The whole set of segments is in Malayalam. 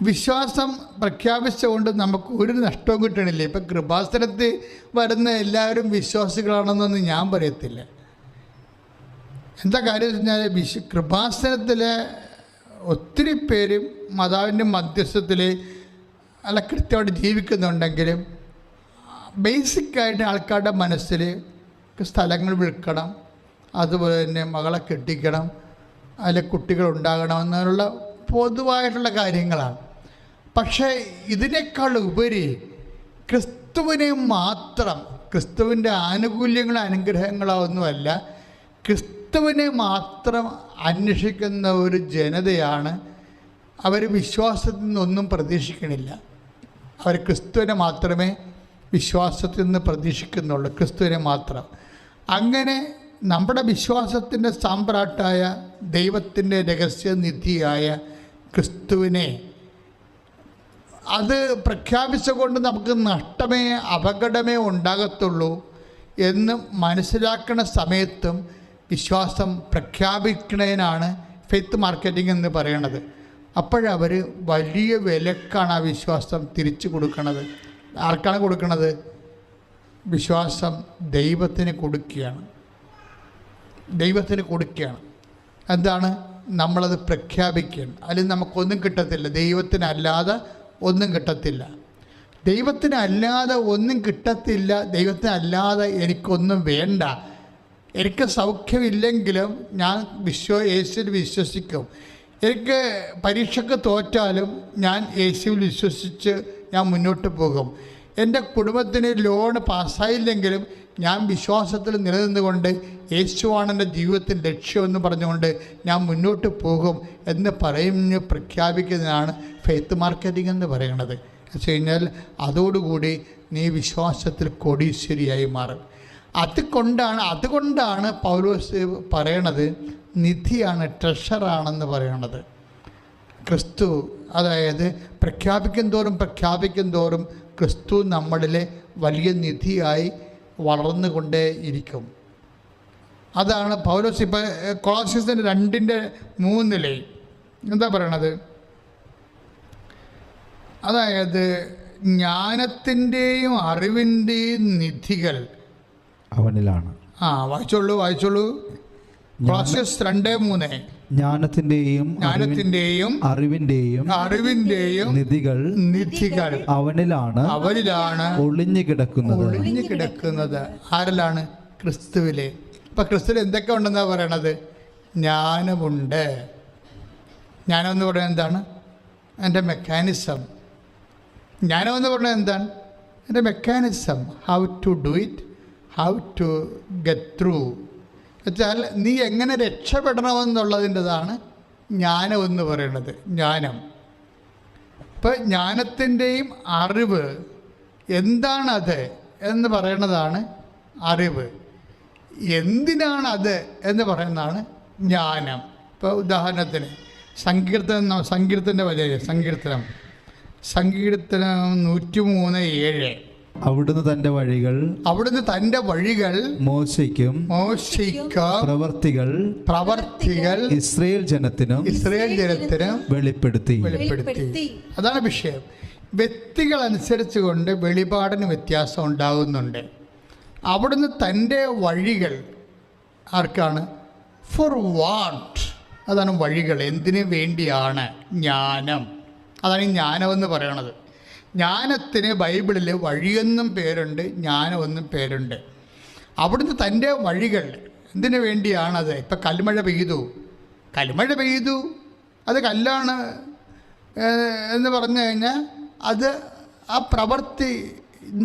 വിശ്വാസം പ്രഖ്യാപിച്ചുകൊണ്ട് നമുക്ക് ഒരു നഷ്ടവും കിട്ടണില്ല. ഇപ്പം കൃപാസനത്തിൽ വരുന്ന എല്ലാവരും വിശ്വാസികളാണെന്നൊന്നും ഞാൻ പറയത്തില്ല. എന്താ കാര്യം എന്ന് വെച്ചാൽ കൃപാസനത്തിലെ ഒത്തിരി പേരും മാതാവിൻ്റെ മധ്യസ്ഥത്തിൽ അല്ല കൃത്യമായിട്ട് ജീവിക്കുന്നുണ്ടെങ്കിലും ബേസിക്കായിട്ട് ആൾക്കാരുടെ മനസ്സിൽ സ്ഥലങ്ങൾ വിൽക്കണം, അതുപോലെ തന്നെ മകളെ കെട്ടിക്കണം, അതിൽ കുട്ടികളുണ്ടാകണം എന്നുള്ള പൊതുവായിട്ടുള്ള കാര്യങ്ങളാണ്. പക്ഷേ ഇതിനേക്കാൾ ഉപരി ക്രിസ്തുവിനെ മാത്രം, ക്രിസ്തുവിൻ്റെ ആനുകൂല്യങ്ങളോ അനുഗ്രഹങ്ങളോ ഒന്നുമല്ല, ക്രിസ്തുവിനെ മാത്രം അന്വേഷിക്കുന്ന ഒരു ജനതയാണ്. അവർ വിശ്വാസത്തിൽ നിന്നൊന്നും പ്രതീക്ഷിക്കണില്ല. അവർ ക്രിസ്തുവിനെ മാത്രമേ വിശ്വാസത്തിൽ നിന്ന് പ്രതീക്ഷിക്കുന്നുള്ളൂ, ക്രിസ്തുവിനെ മാത്രം. അങ്ങനെ നമ്മുടെ വിശ്വാസത്തിൻ്റെ സാമ്രാട്ടായ ദൈവത്തിൻ്റെ രഹസ്യനിധിയായ ക്രിസ്തുവിനെ അത് പ്രഖ്യാപിച്ചുകൊണ്ട് നമുക്ക് നഷ്ടമേ അപകടമേ ഉണ്ടാകത്തുള്ളൂ എന്ന് മനസ്സിലാക്കുന്ന സമയത്തും വിശ്വാസം പ്രഖ്യാപിക്കുന്നതിനാണ് ഫെയ്ത്ത് മാർക്കറ്റിംഗ് എന്ന് പറയണത്. അപ്പോഴവർ വലിയ വിലക്കാണ് ആ വിശ്വാസം തിരിച്ചു കൊടുക്കുന്നത്. ആർക്കാണ് കൊടുക്കുന്നത്? വിശ്വാസം ദൈവത്തിന് കൊടുക്കുകയാണ്. ദൈവത്തിന് കൊടുക്കുകയാണ്. എന്താണ്? നമ്മളത് പ്രഖ്യാപിക്കുകയാണ്. അതിൽ നമുക്കൊന്നും കിട്ടത്തില്ല. ദൈവത്തിനല്ലാതെ ഒന്നും കിട്ടത്തില്ല. ദൈവത്തിനല്ലാതെ ഒന്നും കിട്ടത്തില്ല. ദൈവത്തിനല്ലാതെ എനിക്കൊന്നും വേണ്ട. എനിക്ക് സൗഖ്യമില്ലെങ്കിലും ഞാൻ യേശുവിൽ വിശ്വസിക്കും. എനിക്ക് പരീക്ഷയ്ക്ക് തോറ്റാലും ഞാൻ യേശുവിൽ വിശ്വസിച്ച് ഞാൻ മുന്നോട്ട് പോകും. എൻ്റെ കുടുംബത്തിന് ലോണ് പാസ്സായില്ലെങ്കിലും ഞാൻ വിശ്വാസത്തിൽ നിലനിന്നുകൊണ്ട് യേശുവാണ് എൻ്റെ ജീവിതത്തിൻ്റെ ലക്ഷ്യമെന്ന് പറഞ്ഞുകൊണ്ട് ഞാൻ മുന്നോട്ട് പോകും എന്ന് പ്രഖ്യാപിക്കുന്നതിനാണ് ഫെയ്ത്ത് മാർക്കറ്റിംഗ് എന്ന് പറയുന്നത്. വെച്ച് കഴിഞ്ഞാൽ അതോടുകൂടി നീ വിശ്വാസത്തിൽ കോടീശ്വരിയായി മാറും. അതുകൊണ്ടാണ് പൗലോസ് പറയണത് നിധിയാണ്, ട്രഷറാണെന്ന് പറയണത്. ക്രിസ്തു, അതായത് പ്രഖ്യാപിക്കും തോറും ക്രിസ്തു നമ്മളിലെ വലിയ നിധിയായി വളർന്നുകൊണ്ടേ ഇരിക്കും. അതാണ് പൗലോസ് ഇപ്പം കൊളോസ്യൻസ് 2:3 എന്താ പറയണത്? അതായത് ജ്ഞാനത്തിൻ്റെയും അറിവിൻ്റെയും നിധികൾ അവനിലാണ്. വായിച്ചോളൂ. കൊളോസ്യൻസ് 2:3 ജ്ഞാനത്തിൻ്റെയും അറിവിൻ്റെയും നിധികൾ അവനിലാണ് ഒളിഞ്ഞു കിടക്കുന്നത്. ആരിലാണ്? ക്രിസ്തുവിലെ. ഇപ്പം ക്രിസ്തുവിൽ എന്തൊക്കെ ഉണ്ടെന്നാണ് പറയണത്? ജ്ഞാനമുണ്ട്. ജ്ഞാനം എന്ന് പറയുന്നത് എന്താണ്? എൻ്റെ മെക്കാനിസം. ജ്ഞാനം എന്ന് പറയുന്നത് എന്താണ്? എൻ്റെ mechanism. How to do it, how to get through. വെച്ചാൽ നീ എങ്ങനെ രക്ഷപ്പെടണമെന്നുള്ളതിൻ്റെതാണ് ജ്ഞാനം എന്ന് പറയുന്നത്. ജ്ഞാനം. ഇപ്പം ജ്ഞാനത്തിൻ്റെയും അറിവ് എന്താണത് എന്ന് പറയുന്നതാണ് അറിവ്. എന്തിനാണത് എന്ന് പറയുന്നതാണ് ജ്ഞാനം. ഇപ്പോൾ ഉദാഹരണത്തിന് സങ്കീർത്തനം 103:7 അവിടുന്ന് തന്റെ വഴികൾ മോശയ്ക്കും പ്രവർത്തികൾ ഇസ്രായേൽ ജനത്തിനും വെളിപ്പെടുത്തി. അതാണ് വിഷയം. വ്യക്തികൾ അനുസരിച്ച് കൊണ്ട് വെളിപാടിന് വ്യത്യാസം ഉണ്ടാകുന്നുണ്ട്. അവിടുന്ന് തൻ്റെ വഴികൾ ആർക്കാണ്? For what? അതാണ് വഴികൾ. എന്തിനു വേണ്ടിയാണ്? ജ്ഞാനം. അതാണ് ഈ ജ്ഞാനമെന്ന് പറയണത്. ജ്ഞാനത്തിന് ബൈബിളിൽ വഴിയെന്നും പേരുണ്ട്, ജ്ഞാനമെന്നും പേരുണ്ട്. അവിടുന്ന് തൻ്റെ വഴികൾ എന്തിനു വേണ്ടിയാണത്? ഇപ്പം കൽമഴ പെയ്തു, അത് കല്ലാണ് എന്ന് പറഞ്ഞു കഴിഞ്ഞാൽ അത് ആ പ്രവൃത്തി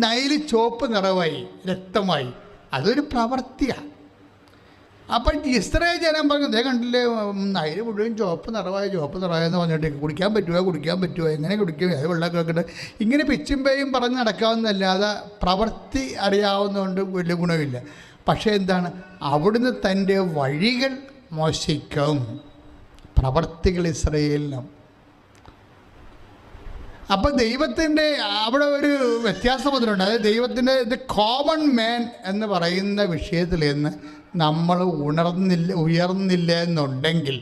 നൈല് ചുവപ്പ് നിറവായി, രക്തമായി, അതൊരു പ്രവൃത്തിയാണ്. അപ്പം ഇസ്രായേൽ ജനം പറഞ്ഞു, അതേ കണ്ടില്ലേ, നൈല് മുഴുവൻ ചുവപ്പ് നിറവായെന്ന് പറഞ്ഞിട്ട് കുടിക്കാൻ പറ്റുമോ, എങ്ങനെ കുടിക്കും, അത് വെള്ളമൊക്കെ വെക്കട്ടെ, ഇങ്ങനെ പിച്ചും പേയും പറഞ്ഞ് നടക്കാവുന്നതല്ലാതെ പ്രവൃത്തി അറിയാവുന്നതുകൊണ്ട് വലിയ ഗുണമില്ല. പക്ഷേ എന്താണ്? അവിടുന്ന് തൻ്റെ വഴികൾ മോശിക്കും, പ്രവൃത്തികൾ ഇസ്രായേലിനും. അപ്പം ദൈവത്തിൻ്റെ അവിടെ ഒരു വ്യത്യാസം വന്നിട്ടുണ്ട്. അതായത് ദൈവത്തിൻ്റെ കോമൺ മാൻ എന്ന് പറയുന്ന വിഷയത്തിൽ നിന്ന് നമ്മൾ ഉയർന്നില്ല എന്നുണ്ടെങ്കിൽ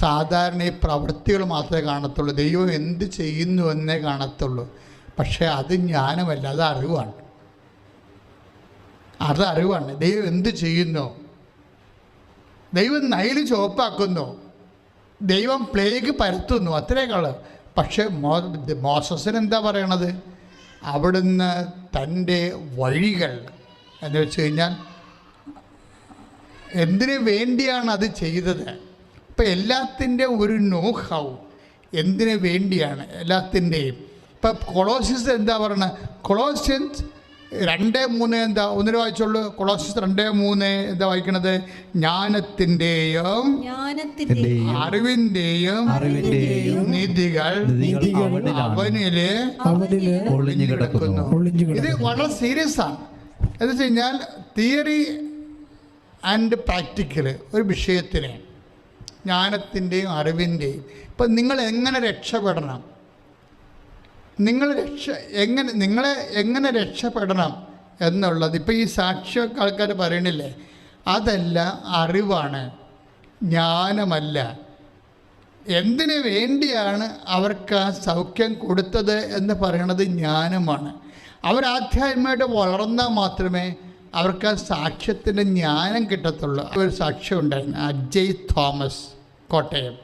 സാധാരണ ഈ പ്രവൃത്തികൾ മാത്രമേ കാണത്തുള്ളൂ. ദൈവം എന്ത് ചെയ്യുന്നു എന്നേ കാണത്തുള്ളൂ. പക്ഷേ അത് ജ്ഞാനമല്ല, അത് അറിവാണ്. അത് അറിവാണ്. ദൈവം എന്ത് ചെയ്യുന്നു? ദൈവം നൈല് ചുവപ്പാക്കുന്നു, ദൈവം പ്ലേഗ് പരത്തുന്നു, അത്രയേക്കാള്. പക്ഷേ മോസസിന് എന്താ പറയണത്? അവിടുന്ന് തൻ്റെ വഴികൾ എന്ന് വെച്ച് കഴിഞ്ഞാൽ എന്തിനു വേണ്ടിയാണ് അത് ചെയ്തത്? ഇപ്പം എല്ലാത്തിൻ്റെ ഒരു നോഹൗ എന്തിനു വേണ്ടിയാണ് എല്ലാത്തിൻ്റെയും. ഇപ്പം കൊളോസിയസ് എന്താ പറയണത്? കൊളോസിയൻസ് 2:3 എന്താ? ഒന്നിന് വായിച്ചുള്ളൂ. കൊളോസിയസ് 2:3 എന്താ വായിക്കണത്? ജ്ഞാനത്തിൻ്റെയും അറിവിൻ്റെയും നിധികൾ അവനില് ഒളിഞ്ഞു കിടക്കുന്നു. ഇത് വളരെ സീരിയസ് ആണ്. എന്ന് വെച്ച് കഴിഞ്ഞാൽ തിയറി ആൻഡ് പ്രാക്ടിക്കൽ ഒരു വിഷയത്തിന് ജ്ഞാനത്തിൻ്റെയും അറിവിൻ്റെയും. ഇപ്പം നിങ്ങൾ എങ്ങനെ രക്ഷപ്പെടണം, നിങ്ങളെ എങ്ങനെ രക്ഷപ്പെടണം എന്നുള്ളത് ഇപ്പം ഈ സാക്ഷിയൊക്കെ ആൾക്കാർ പറയണില്ലേ, അതല്ല അറിവാണ്, ജ്ഞാനമല്ല. എന്തിനു വേണ്ടിയാണ് അവർക്ക് ആ സൗഖ്യം കൊടുത്തത് എന്ന് പറയണത് ജ്ഞാനമാണ്. അവരാധ്യാത്മമായിട്ട് വളർന്നാൽ മാത്രമേ അവർക്ക് ആ സാക്ഷ്യത്തിൻ്റെ ജ്ഞാനം കിട്ടത്തുള്ളൂ. ഒരു സാക്ഷ്യം ഉണ്ടായിരുന്നു, അജയ് തോമസ്, കോട്ടയം.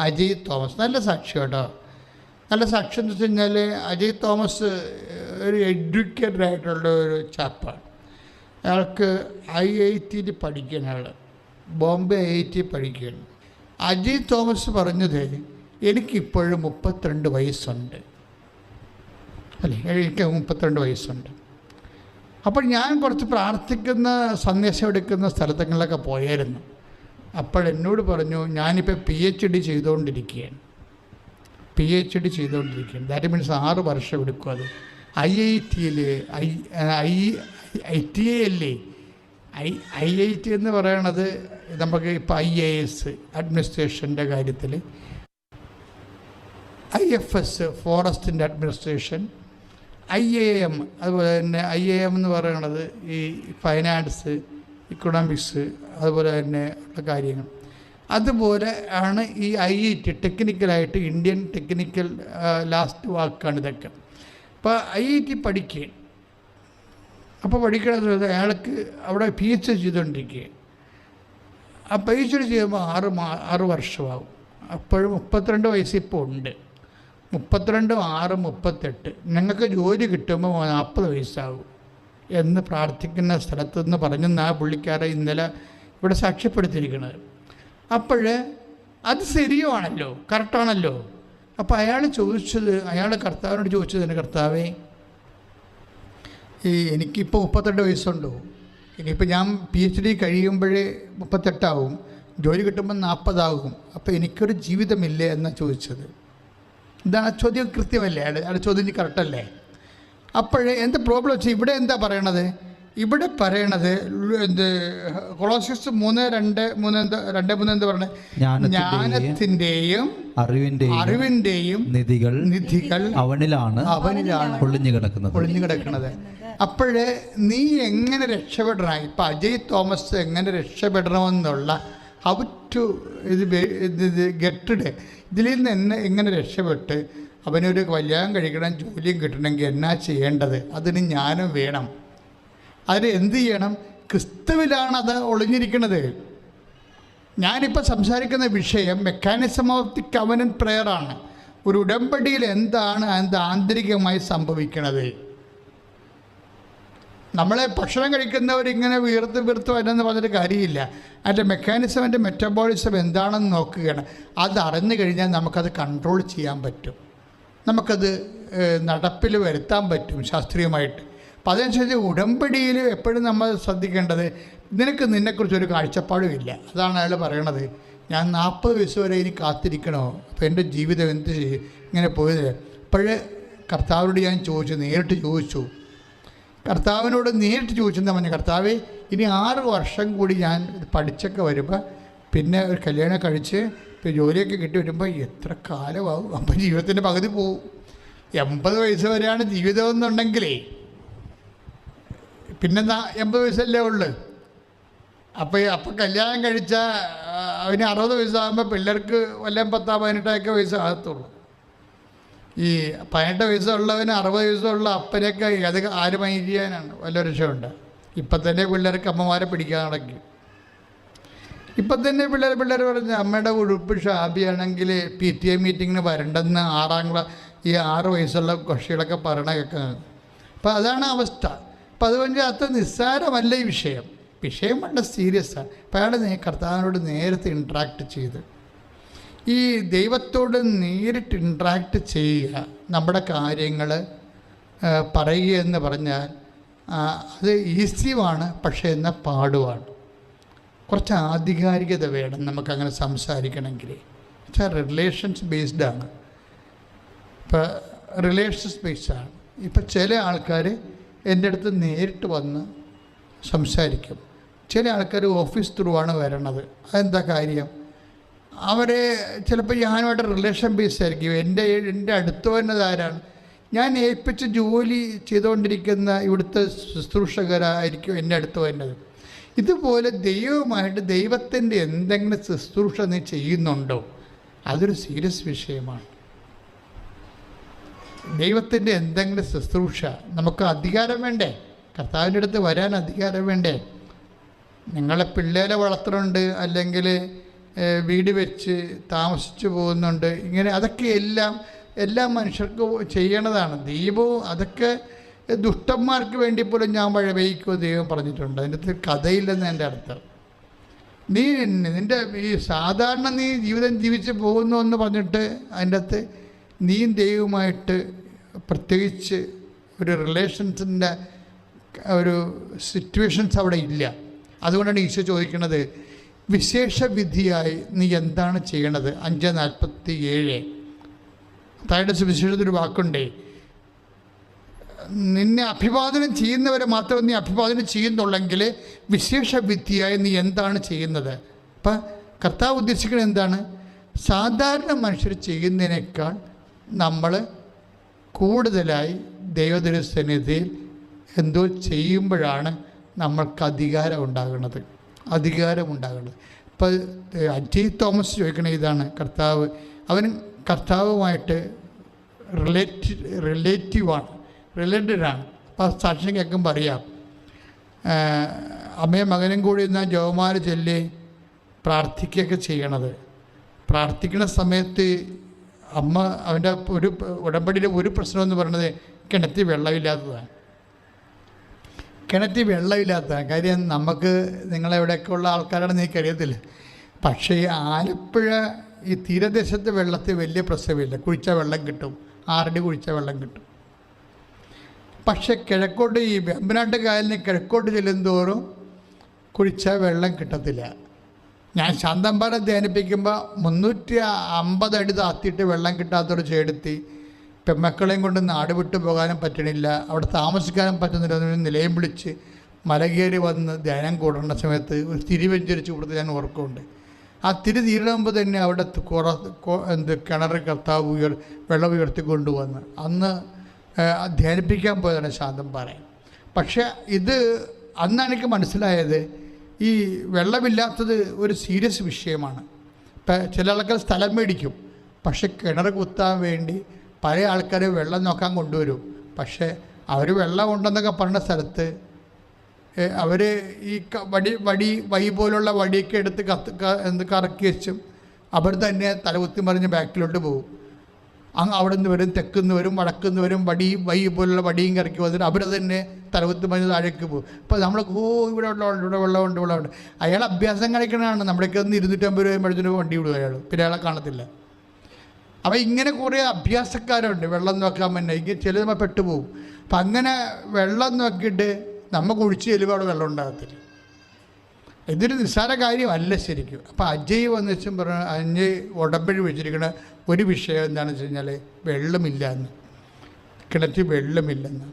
അജയ് തോമസ് നല്ല സാക്ഷ്യം കേട്ടോ. നല്ല സാക്ഷ്യം എന്ന് വെച്ച് കഴിഞ്ഞാൽ അജയ് തോമസ് ഒരു എഡ്യൂക്കേറ്റഡ് ആയിട്ടുള്ള ഒരു ചാപ്പാണ്. അയാൾക്ക് IIT പഠിക്കുകയാണ്. അയാൾ ബോംബെ IIT പഠിക്കുകയാണ്. അജയ് തോമസ് പറഞ്ഞത്, എനിക്കിപ്പോഴും 32 വയസ്സുണ്ട് അല്ലേ, എനിക്ക് 32 വയസ്സുണ്ട്. അപ്പോൾ ഞാൻ കുറച്ച് പ്രാർത്ഥിക്കുന്ന സന്ദേശം എടുക്കുന്ന സ്ഥലങ്ങളിലൊക്കെ പോയായിരുന്നു. അപ്പോഴെന്നോട് പറഞ്ഞു, ഞാനിപ്പോൾ PhD ചെയ്തുകൊണ്ടിരിക്കുകയാണ്. ദാറ്റ് മീൻസ് 6 വർഷം എടുക്കും. അത് IIT-യിൽ IIT എന്ന് പറയണത് നമുക്ക് ഇപ്പോൾ IAS അഡ്മിനിസ്ട്രേഷൻ്റെ കാര്യത്തിൽ, IFS ഫോറസ്റ്റിൻ്റെ അഡ്മിനിസ്ട്രേഷൻ, IAM അതുപോലെ തന്നെ IAM എന്ന് പറയണത് ഈ ഫൈനാൻസ്, ഇക്കണോമിക്സ്, അതുപോലെ തന്നെ ഉള്ള കാര്യങ്ങൾ. അതുപോലെ ആണ് ഈ IIT ടെക്നിക്കലായിട്ട്, ഇന്ത്യൻ ടെക്നിക്കൽ ലാസ്റ്റ് വാക്കാണ് ഇതൊക്കെ. അപ്പോൾ IIT പഠിക്കുക. അപ്പോൾ പഠിക്കണത് അയാൾക്ക് അവിടെ PhD ചെയ്തുകൊണ്ടിരിക്കുക. ആ PhD ചെയ്യുമ്പോൾ 6 വർഷമാകും. അപ്പോഴും 32 വയസ്സ് ഇപ്പോൾ ഉണ്ട്. 32, 6, 38. ഞങ്ങൾക്ക് ജോലി കിട്ടുമ്പോൾ 40 വയസ്സാകും എന്ന് പ്രാർത്ഥിക്കുന്ന സ്ഥലത്തുനിന്ന് പറഞ്ഞെന്ന് ആ പുള്ളിക്കാരെ ഇന്നലെ ഇവിടെ സാക്ഷ്യപ്പെടുത്തിയിരിക്കുന്നത്. അപ്പോൾ അത് ശരിയാണല്ലോ, കറക്റ്റാണല്ലോ. അപ്പോൾ അയാൾ കർത്താവിനോട് ചോദിച്ചതിന്, കർത്താവേ, എനിക്കിപ്പോൾ 32 വയസ്സുണ്ടോ, ഇനിയിപ്പോൾ ഞാൻ PhD കഴിയുമ്പോഴേ 38 ആവും, ജോലി കിട്ടുമ്പോൾ 40 ആകും, അപ്പോൾ എനിക്കൊരു ജീവിതമില്ലേ എന്നാണ് ചോദിച്ചത്. ഇതാണ് ചോദ്യം, കൃത്യമല്ലേ? അയാളുടെ ചോദ്യം കറക്റ്റല്ലേ? അപ്പോഴേ എന്താ പ്രോബ്ലം വെച്ചാൽ ഇവിടെ എന്താ പറയണത്? ഇവിടെ പറയണത് കൊളോസിയസ് 3:2-3 എന്താ പറയണത്? ജ്ഞാനത്തിൻ്റെയും അറിവിൻ്റെയും നിധികൾ അവനിലാണ് ഒളിഞ്ഞു കിടക്കുന്നത്. അപ്പോഴേ നീ എങ്ങനെ രക്ഷപ്പെടണം? ഇപ്പം അജയ് തോമസ് എങ്ങനെ രക്ഷപ്പെടണമെന്നുള്ള ഹൗ ടു ഗെറ്റഡ്, ഇതിൽ നിന്ന് എങ്ങനെ രക്ഷപ്പെട്ട് അവനൊരു കല്യാണം കഴിക്കണം, ജോലിയും കിട്ടണമെങ്കിൽ എന്നാ ചെയ്യേണ്ടത്? അതിന് ജ്ഞാനം വേണം. അതിന് എന്ത് ചെയ്യണം? ക്രിസ്തുവിലാണ് അത് ഒളിഞ്ഞിരിക്കുന്നത്. ഞാനിപ്പോൾ സംസാരിക്കുന്ന വിഷയം മെക്കാനിസം ഓഫ് ദി കവനന്റ് പ്രെയറാണ്. ഒരു ഉടമ്പടിയിൽ എന്താണ് ആന്തരികമായി സംഭവിക്കുന്നത്? നമ്മളെ ഭക്ഷണം കഴിക്കുന്നവരിങ്ങനെ വീർത്ത് വരുന്നെന്ന് പറഞ്ഞിട്ട് കാര്യമില്ല. അതിൻ്റെ മെക്കാനിസം, അതിൻ്റെ മെറ്റബോളിസം എന്താണെന്ന് നോക്കുകയാണ്. അത് അറിഞ്ഞു കഴിഞ്ഞാൽ നമുക്കത് കൺട്രോൾ ചെയ്യാൻ പറ്റും, നമുക്കത് നടപ്പിൽ വരുത്താൻ പറ്റും ശാസ്ത്രീയമായിട്ട്. അപ്പം അതനുസരിച്ച് ഉടമ്പടിയിൽ എപ്പോഴും നമ്മൾ ശ്രദ്ധിക്കേണ്ടത്, നിന്നെക്കുറിച്ചൊരു കാഴ്ചപ്പാടുമില്ല. അതാണ് അയാൾ പറയണത്. ഞാൻ 40 വയസ്സ് വരെ ഇനി കാത്തിരിക്കണോ? അപ്പോൾ എൻ്റെ ജീവിതം എന്ത് ചെയ്യും ഇങ്ങനെ പോയത്? അപ്പോഴേ കർത്താവിനോട് ഞാൻ നേരിട്ട് ചോദിച്ചു. കർത്താവിനോട് നേരിട്ട് ചോദിച്ചെന്ന് പറഞ്ഞു, കർത്താവേ, ഇനി 6 വർഷം കൂടി ഞാൻ പഠിച്ചൊക്കെ വരുമ്പോൾ, പിന്നെ ഒരു കല്യാണം കഴിച്ച് ഇപ്പോൾ ജോലിയൊക്കെ കിട്ടി വരുമ്പോൾ എത്ര കാലമാകും? അപ്പം ജീവിതത്തിൻ്റെ പകുതി പോവും. 80 വയസ്സ് വരെയാണ് ജീവിതം എന്നുണ്ടെങ്കിലേ പിന്നെന്താ 80 വയസ്സല്ലേ ഉള്ളു. അപ്പോൾ കല്യാണം കഴിച്ച അവന് 60 വയസ്സാകുമ്പോൾ പിള്ളേർക്ക് വല്ലതും 10-18 വയസ്സാകത്തുള്ളൂ. ഈ 18 വയസ്സുള്ളവന് 60 വയസ്സുള്ള അപ്പനെയൊക്കെ അത് ആര് മൈൻഡ് ചെയ്യാനാണ്? വല്ല രക്ഷമുണ്ട്? ഇപ്പം തന്നെ പിള്ളേർക്ക് അമ്മമാരെ പിടിക്കാൻ നടക്കും. ഇപ്പം തന്നെ പിള്ളേർ പറഞ്ഞ് അമ്മയുടെ ഉടുപ്പ് ഷാബിയാണെങ്കിൽ PTA മീറ്റിങ്ങിന് വരണ്ടെന്ന് 6 വയസ്സുള്ള കക്ഷികളൊക്കെ പറയണ കേൾക്കുന്നത്. അപ്പം അതാണ് അവസ്ഥ. അപ്പം അതുകൊണ്ട് അത്ര നിസ്സാരമല്ല ഈ വിഷയം വളരെ സീരിയസാണ്. അപ്പം അയാൾ കർത്താവിനോട് നേരത്തെ ഇൻട്രാക്ട് ചെയ്ത് ഈ ദൈവത്തോട് നേരിട്ട് ഇൻട്രാക്ട് ചെയ്യുക, നമ്മുടെ കാര്യങ്ങൾ പറയുക എന്ന് പറഞ്ഞാൽ അത് ഈസിയുമാണ്, പക്ഷേ എന്നാൽ പാടുമാണ്. കുറച്ച് ആധികാരികത വേണം നമുക്കങ്ങനെ സംസാരിക്കണമെങ്കിൽ. പക്ഷേ റിലേഷൻസ് ബേസ്ഡാണ്. ഇപ്പോൾ റിലേഷൻസ് ബേസ്ഡാണ്. ഇപ്പം ചില ആൾക്കാർ എൻ്റെ അടുത്ത് നേരിട്ട് വന്ന് സംസാരിക്കും. ചില ആൾക്കാർ ഓഫീസ് ത്രൂ ആണ് വരണത്. അതെന്താ കാര്യം? അവരെ ചിലപ്പോൾ ഞാനുമായിട്ട് റിലേഷൻ ബേസ് ആയിരിക്കും. എൻ്റെ അടുത്ത് വരുന്നത് ആരാണ്? ഞാൻ ഏൽപ്പിച്ച് ജോലി ചെയ്തുകൊണ്ടിരിക്കുന്ന ഇവിടുത്തെ ശുശ്രൂഷകരായിരിക്കും എൻ്റെ അടുത്ത് വരുന്നത്. ഇതുപോലെ ദൈവമായിട്ട് ദൈവത്തിൻ്റെ എന്തെങ്കിലും ശുശ്രൂഷ നീ ചെയ്യുന്നുണ്ടോ? അതൊരു സീരിയസ് വിഷയമാണ്. ദൈവത്തിൻ്റെ എന്തെങ്കിലും ശുശ്രൂഷ നമുക്ക് അധികാരം വേണ്ടേ? കർത്താവിൻ്റെ അടുത്ത് വരാൻ അധികാരം വേണ്ടേ? നിങ്ങളെ പിള്ളേരെ വളർത്തുന്നുണ്ട്, അല്ലെങ്കിൽ വീട് വെച്ച് താമസിച്ചു പോകുന്നുണ്ട്, ഇങ്ങനെ അതൊക്കെ എല്ലാ മനുഷ്യർക്കും ചെയ്യണതാണ്. ദൈവവും അതൊക്കെ ദുഷ്ടന്മാർക്ക് വേണ്ടി പോലും ഞാൻ മഴ പെയ്ക്കുമോ ദൈവം പറഞ്ഞിട്ടുണ്ട്. അതിൻ്റെ അകത്ത് കഥയില്ലെന്ന് എൻ്റെ അർത്ഥം. നിൻ്റെ ഈ സാധാരണ നീ ജീവിതം ജീവിച്ച് പോകുന്നു എന്ന് പറഞ്ഞിട്ട് അതിൻ്റെ അകത്ത് നീയും ദൈവവുമായിട്ട് പ്രത്യേകിച്ച് ഒരു റിലേഷൻസിൻ്റെ ഒരു സിറ്റുവേഷൻസ് അവിടെ ഇല്ല. അതുകൊണ്ടാണ് ഈശോ ചോദിക്കുന്നത്, വിശേഷ വിധിയായി നീ എന്താണ് ചെയ്യണത്? 5:47 താഴെ സുവിശേഷത്തിലൊരു വാക്കുണ്ടേ, നിന്നെ അഭിവാദനം ചെയ്യുന്നവരെ മാത്രം നീ അഭിവാദനം ചെയ്യുന്നുള്ളെങ്കിൽ വിശേഷ വിധിയായി നീ എന്താണ് ചെയ്യുന്നത്? അപ്പം കർത്താവ് ഉദ്ദേശിക്കുന്നത് എന്താണ്? സാധാരണ മനുഷ്യർ ചെയ്യുന്നതിനേക്കാൾ നമ്മൾ കൂടുതലായി ദൈവദൈവസന്നിധിയിൽ എന്തോ ചെയ്യുമ്പോഴാണ് നമ്മൾക്ക് അധികാരം ഉണ്ടാകുന്നത്. ഇപ്പോൾ അജയ് തോമസ് ചോദിക്കണ ഇതാണ്, അവൻ കർത്താവുമായിട്ട് റിലേറ്റഡാണ്. അപ്പോൾ സാക്ഷ്യം കേൾക്കുമ്പോൾ അറിയാം. അമ്മയും മകനും കൂടി എന്നാൽ ജവമാല ചൊല്ലി പ്രാർത്ഥിക്കുകയൊക്കെ ചെയ്യണത്. പ്രാർത്ഥിക്കുന്ന സമയത്ത് അമ്മ അവൻ്റെ ഒരു ഉടമ്പടിയിലെ ഒരു പ്രശ്നമെന്ന് പറയുന്നത് കിണറ്റിൽ വെള്ളമില്ലാത്തതാണ്. കാര്യം നമുക്ക് നിങ്ങളെവിടെയൊക്കെ ഉള്ള ആൾക്കാരാണെന്ന് എനിക്കറിയത്തില്ല. പക്ഷേ ഈ ആലപ്പുഴ ഈ തീരദേശത്തെ വെള്ളത്തിൽ വലിയ പ്രശ്നമില്ല. കുഴിച്ചാൽ വെള്ളം കിട്ടും, 6 അടി കുഴിച്ചാൽ വെള്ളം കിട്ടും. പക്ഷേ കിഴക്കോട്ട് ഈ വെമ്പനാട്ട് കായലിന് കിഴക്കോട്ട് ചെല്ലുന്തോറും കുഴിച്ചാൽ വെള്ളം കിട്ടത്തില്ല. ഞാൻ ശാന്തമ്പാറ ധ്യാനിപ്പിക്കുമ്പോൾ 350 അടി താത്തിയിട്ട് വെള്ളം കിട്ടാത്തൊരു ചേടുത്തി പെമ്മക്കളെയും കൊണ്ട് നാട് വിട്ടു പോകാനും പറ്റണില്ല, അവിടെ താമസിക്കാനും പറ്റുന്നില്ല. നിലയം വിളിച്ച് മലകേറി വന്ന് ധ്യാനം കൂടേണ്ട സമയത്ത് ഒരു തിരിവെഞ്ചരിച്ച് കൊടുത്ത് ഞാൻ ഓർക്കുന്നുണ്ട്. ആ തിരി തീരുമ്പോൾ തന്നെ അവിടെ കിണർ കർത്താവ് വെള്ളം ഉയർത്തിക്കൊണ്ടുവന്ന് അന്ന് ധ്യാനിപ്പിക്കാൻ പോയതാണ് ശാന്തമ്പാറ. പക്ഷേ അന്നാണ് എനിക്ക് മനസ്സിലായത്, ഈ വെള്ളമില്ലാത്തത് ഒരു സീരിയസ് വിഷയമാണ്. ഇപ്പം ചില ആൾക്കാർ സ്ഥലം മേടിക്കും, പക്ഷെ കിണർ കുത്താൻ വേണ്ടി പല ആൾക്കാർ വെള്ളം നോക്കാൻ കൊണ്ടുവരും. പക്ഷേ അവർ വെള്ളം ഉണ്ടെന്നൊക്കെ പറഞ്ഞ സ്ഥലത്ത് അവർ ഈ വടി പോലുള്ള വടിയൊക്കെ എടുത്ത് കറക്കി വെച്ചും അവർ തന്നെ തലകുത്തി മറിഞ്ഞ് ബാക്കിലോട്ട് പോകും. അവിടെ നിന്ന് വരും, തെക്കുന്ന് വരും, വടക്കുന്ന് വരും, വൈ പോലുള്ള വടിയും കറക്കി വന്നിട്ട് അവർ തന്നെ തലകുത്തി മറിഞ്ഞ് താഴേക്ക് പോകും. അപ്പോൾ നമ്മൾ ഇവിടെ വെള്ളമുണ്ട്. അയാൾ അഭ്യാസം കാണിക്കണതാണ്. നമ്മുടെയൊക്കെ ഒന്ന് 250 രൂപ മേടിച്ചിട്ട് വണ്ടി വിടുക അയാൾ, പിന്നെ അയാളെ കാണത്തില്ല. അപ്പോൾ ഇങ്ങനെ കുറേ അഭ്യാസക്കാരുണ്ട് വെള്ളം നോക്കാൻ തന്നെ. ഇങ്ങനെ ചില നമ്മൾ പെട്ടുപോകും. അപ്പം അങ്ങനെ വെള്ളം നോക്കിയിട്ട് നമ്മൾ കുഴിച്ച് ചെല്ലുമ്പോൾ അവിടെ വെള്ളം ഉണ്ടാകത്തില്ല. ഇതൊരു നിസ്സാര കാര്യമല്ല ശരിക്കും. അപ്പോൾ അജയ് വന്നിച്ചും പറഞ്ഞു, അജയ് ഉടമ്പടി വെച്ചിരിക്കുന്ന ഒരു വിഷയം എന്താണെന്ന് വെച്ച് കഴിഞ്ഞാൽ വെള്ളമില്ല എന്ന്, കിണറ്റിൽ വെള്ളമില്ലെന്ന്.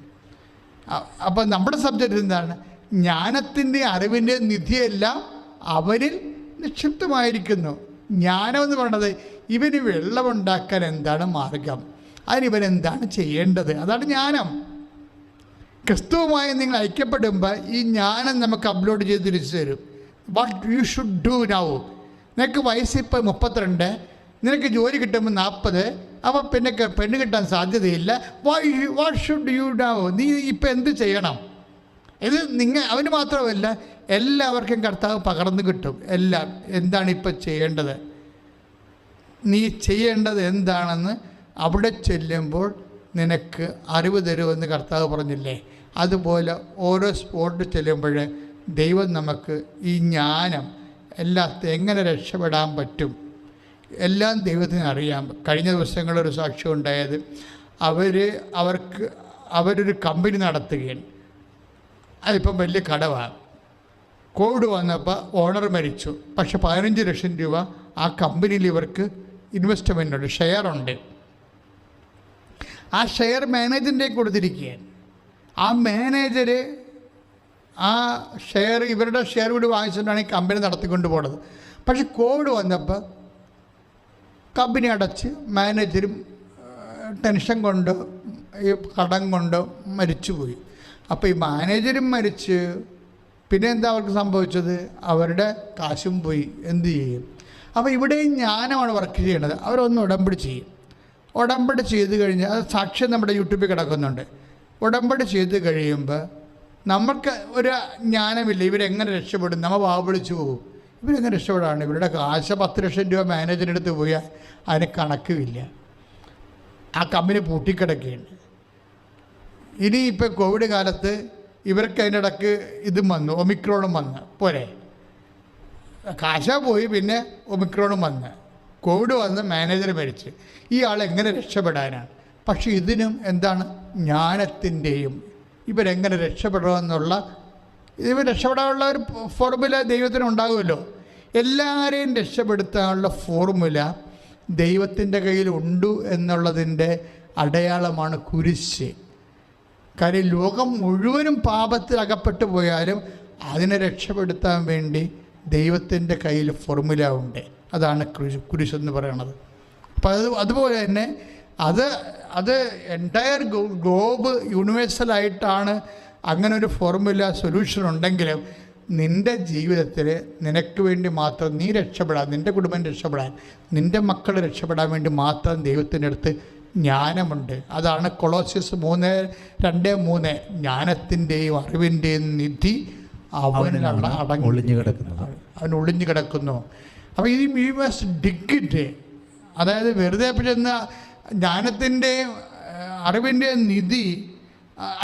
അപ്പോൾ നമ്മുടെ സബ്ജക്റ്റ് എന്താണ്? ജ്ഞാനത്തിൻ്റെ അറിവിൻ്റെ നിധിയെല്ലാം അവരിൽ നിക്ഷിപ്തമായിരിക്കുന്നു. ജ്ഞാനം എന്ന് പറയുന്നത് ഇവന് വെള്ളമുണ്ടാക്കാൻ എന്താണ് മാർഗം, അതിനിവനെന്താണ് ചെയ്യേണ്ടത്, അതാണ് ജ്ഞാനം. ക്രിസ്തുവുമായി നിങ്ങൾ ഐക്യപ്പെടുമ്പോൾ ഈ ജ്ഞാനം നമുക്ക് അപ്ലോഡ് ചെയ്ത് തിരിച്ചു തരും. What you should do now. നിനക്ക് വയസ്സിപ്പോൾ 32, നിനക്ക് ജോലി കിട്ടുമ്പോൾ 40, അപ്പോൾ പിന്നെ പെണ്ണ് കിട്ടാൻ സാധ്യതയില്ല. What should you do? നീ ഇപ്പം എന്ത് ചെയ്യണം? ഇത് അവന് മാത്രമല്ല, എല്ലാവർക്കും കർത്താവ് പകർന്നു കിട്ടും. എല്ലാം എന്താണ് ഇപ്പം ചെയ്യേണ്ടത്, നീ ചെയ്യേണ്ടത് എന്താണെന്ന് അവിടെ ചെല്ലുമ്പോൾ നിനക്ക് അറിവ് തരുമെന്ന് കർത്താവ് പറഞ്ഞില്ലേ? അതുപോലെ ഓരോ സ്പോട്ട് ചെല്ലുമ്പോൾ ദൈവം നമുക്ക് ഈ ജ്ഞാനം എല്ലാത്തും എങ്ങനെ രക്ഷപ്പെടാൻ പറ്റും എല്ലാം ദൈവത്തിന് അറിയാം. കഴിഞ്ഞ ദിവസങ്ങളൊരു സാക്ഷ്യം ഉണ്ടായത്, അവരൊരു കമ്പനി നടത്തുകയാണ്. അതിപ്പം വലിയ കടവാണ്. കോവിഡ് വന്നപ്പോൾ ഓണർ മരിച്ചു. പക്ഷെ 15 ലക്ഷം രൂപ ആ കമ്പനിയിൽ ഇവർക്ക് ഇൻവെസ്റ്റ്മെൻ്റ് ഉണ്ട്, ഷെയറുണ്ട്. ആ ഷെയർ മാനേജറിൻ്റെ കൊടുത്തിരിക്കുകയാണ്. ആ മാനേജർ ആ ഷെയർ, ഇവരുടെ ഷെയർ കൂടി വാങ്ങിച്ചിട്ടാണ് ഈ കമ്പനി നടത്തിക്കൊണ്ട് പോകുന്നത്. പക്ഷെ കോവിഡ് വന്നപ്പോൾ കമ്പനി അടച്ച് മാനേജരും ടെൻഷൻ കൊണ്ട് ഈ കടം കൊണ്ട് മരിച്ചുപോയി. അപ്പോൾ ഈ മാനേജരും മരിച്ച് പിന്നെ എന്താ അവർക്ക് സംഭവിച്ചത്? അവരുടെ കാശും പോയി. എന്ത് ചെയ്യും? അപ്പോൾ ഇവിടെയും ജ്ഞാനമാണ് വർക്ക് ചെയ്യേണ്ടത്. അവരൊന്ന് ഉടമ്പടി ചെയ്യും. ഉടമ്പടി ചെയ്ത് കഴിഞ്ഞാൽ അത് സാക്ഷ്യം നമ്മുടെ യൂട്യൂബിൽ കിടക്കുന്നുണ്ട്. ഉടമ്പടി ചെയ്ത് കഴിയുമ്പോൾ നമുക്ക് ഒരു ജ്ഞാനമില്ല. ഇവരെങ്ങനെ രക്ഷപ്പെടും? നമ്മൾ വാവിളിച്ചു പോകും. ഇവരെങ്ങനെ രക്ഷപ്പെടാണ്? ഇവരുടെ കാശ് 10 ലക്ഷം രൂപ മാനേജറിൻ്റെ അടുത്ത് പോയാൽ അതിന് കണക്കുമില്ല. ആ കമ്പനി പൂട്ടിക്കിടക്കുകയാണ്. ഇനി ഇപ്പോൾ കോവിഡ് കാലത്ത് ഇവർക്ക് അതിൻ്റെ ഇടയ്ക്ക് ഇതും വന്നു, ഒമിക്രോണും വന്ന് പോരെ, കാശ പോയി, പിന്നെ ഒമിക്രോണും വന്ന്, കോവിഡ് വന്ന്, മാനേജർ മരിച്ച്. ഈ ആൾ എങ്ങനെ രക്ഷപ്പെടാനാണ്? പക്ഷേ ഇതിനും എന്താണ് ജ്ഞാനത്തിൻ്റെയും ഇവരെങ്ങനെ രക്ഷപ്പെടണമെന്നുള്ള ഇവർ രക്ഷപ്പെടാനുള്ള ഒരു ഫോർമുല ദൈവത്തിനുണ്ടാകുമല്ലോ. എല്ലാവരെയും രക്ഷപ്പെടുത്താനുള്ള ഫോർമുല ദൈവത്തിൻ്റെ കയ്യിൽ ഉണ്ട് എന്നുള്ളതിൻ്റെ അടയാളമാണ് കുരിശ്. കാര്യം ലോകം മുഴുവനും പാപത്തിൽ അകപ്പെട്ടു പോയാലും അതിനെ രക്ഷപ്പെടുത്താൻ വേണ്ടി ദൈവത്തിൻ്റെ കയ്യിൽ ഫോർമുല ഉണ്ട്. അതാണ് കുരിശെന്ന് പറയണത്. അപ്പം അതുപോലെ തന്നെ അത് എൻറ്റയർ ഗ്ലോബ് യൂണിവേഴ്സലായിട്ടാണ് അങ്ങനെ ഒരു ഫോർമുല സൊല്യൂഷൻ ഉണ്ടെങ്കിലും നിൻ്റെ ജീവിതത്തിൽ നിനക്ക് വേണ്ടി മാത്രം നീ രക്ഷപ്പെടാൻ, നിൻ്റെ കുടുംബം രക്ഷപ്പെടാൻ, നിൻ്റെ മക്കൾ രക്ഷപ്പെടാൻ വേണ്ടി മാത്രം ദൈവത്തിൻ്റെ അടുത്ത് ജ്ഞാനമുണ്ട്. അതാണ് കൊളോസ്യസ് 3:2-3 ജ്ഞാനത്തിൻ്റെയും അറിവിൻ്റെയും നിധി അവനിലുള്ള അവൻ ഒളിഞ്ഞു കിടക്കുന്നു. അപ്പോൾ ഈ വി മസ്റ്റ് ഡിഗ് ഇറ്റ്. അതായത് വെറുതെ ചെന്ന് ജ്ഞാനത്തിൻ്റെയും അറിവിൻ്റെയും നിധി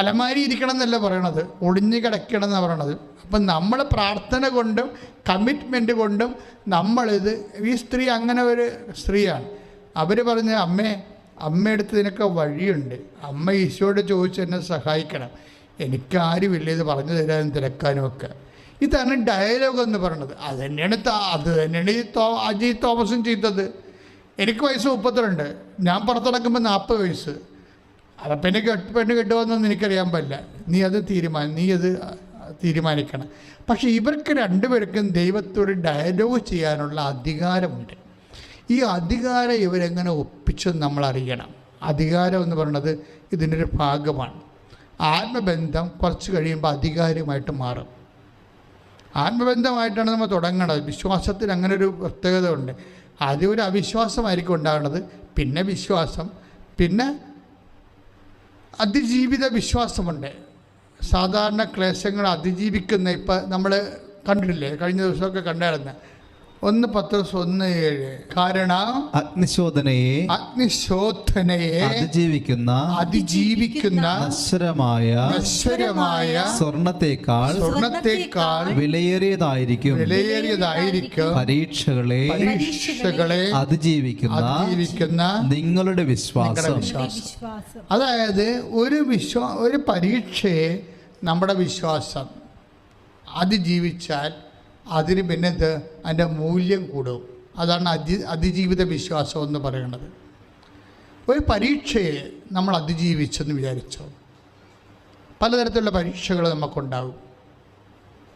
അലമാരി ഇരിക്കണം എന്നല്ല പറയണത്, ഒളിഞ്ഞു കിടക്കണം എന്നാണ് പറയണത്. അപ്പം നമ്മൾ പ്രാർത്ഥന കൊണ്ടും കമ്മിറ്റ്മെൻറ്റ് കൊണ്ടും നമ്മളിത്, ഈ സ്ത്രീ അങ്ങനെ ഒരു സ്ത്രീയാണ്. അവർ പറഞ്ഞ അമ്മയെടുത്ത് ഇതിനൊക്കെ വഴിയുണ്ട്, അമ്മ ഈശോയോട് ചോദിച്ച് എന്നെ സഹായിക്കണം, എനിക്കാരുമില്ല ഇത് പറഞ്ഞു തരാനും തിരക്കാനും ഒക്കെ. ഇതാണ് ഡയലോഗ് എന്ന് പറയണത്. അത് തന്നെയാണ് അജി തോമസും ചെയ്തത്. എനിക്ക് വയസ്സ് 32, ഞാൻ പുറത്തിടക്കുമ്പോൾ 40 വയസ്സ്. അപ്പം എനിക്ക് പെണ്ണ് കിട്ടുമെന്നൊന്നും എനിക്കറിയാൻ പറ്റില്ല. നീ അത് തീരുമാനിക്കണം. പക്ഷേ ഇവർക്ക് രണ്ടുപേർക്കും ദൈവത്തോട് ഡയലോഗ് ചെയ്യാനുള്ള അധികാരമുണ്ട്. ഈ അധികാരം ഇവരെങ്ങനെ ഒപ്പിച്ചെന്ന് നമ്മൾ അറിയണം. അധികാരം എന്ന് പറയുന്നത് ഇതിൻ്റെ ഒരു ഭാഗമാണ്. ആത്മബന്ധം കുറച്ച് കഴിയുമ്പോൾ അധികാരമായിട്ട് മാറും. ആത്മബന്ധമായിട്ടാണ് നമ്മൾ തുടങ്ങണത്. വിശ്വാസത്തിൽ അങ്ങനെ ഒരു പ്രത്യേകത ഉണ്ട്. ആദ്യം ഒരു അവിശ്വാസമായിരിക്കും ഉണ്ടാകുന്നത്, പിന്നെ വിശ്വാസം, പിന്നെ അതിജീവിത വിശ്വാസമുണ്ട്. സാധാരണ ക്ലേശങ്ങൾ അതിജീവിക്കുന്ന, ഇപ്പം നമ്മൾ കണ്ടിട്ടില്ലേ, കഴിഞ്ഞ ദിവസമൊക്കെ കണ്ടായിരുന്ന 1 പത്രോസ് 1:7 കാരണം അഗ്നിശോധനയെ അതിജീവിക്കുന്ന നശ്വരമായ സ്വർണത്തേക്കാൾ വിലയേറിയതായിരിക്കും പരീക്ഷകളെ അതിജീവിക്കുന്ന നിങ്ങളുടെ വിശ്വാസം. അതായത് ഒരു പരീക്ഷയെ നമ്മുടെ വിശ്വാസം അതിജീവിച്ചാൽ അതിന് പിന്നെ അതിൻ്റെ മൂല്യം കൂടും. അതാണ് അതിജീവിത വിശ്വാസം എന്ന് പറയുന്നത്. ഒരു പരീക്ഷയെ നമ്മൾ അതിജീവിച്ചെന്ന് വിചാരിച്ചോ, പലതരത്തിലുള്ള പരീക്ഷകൾ നമുക്കുണ്ടാകും.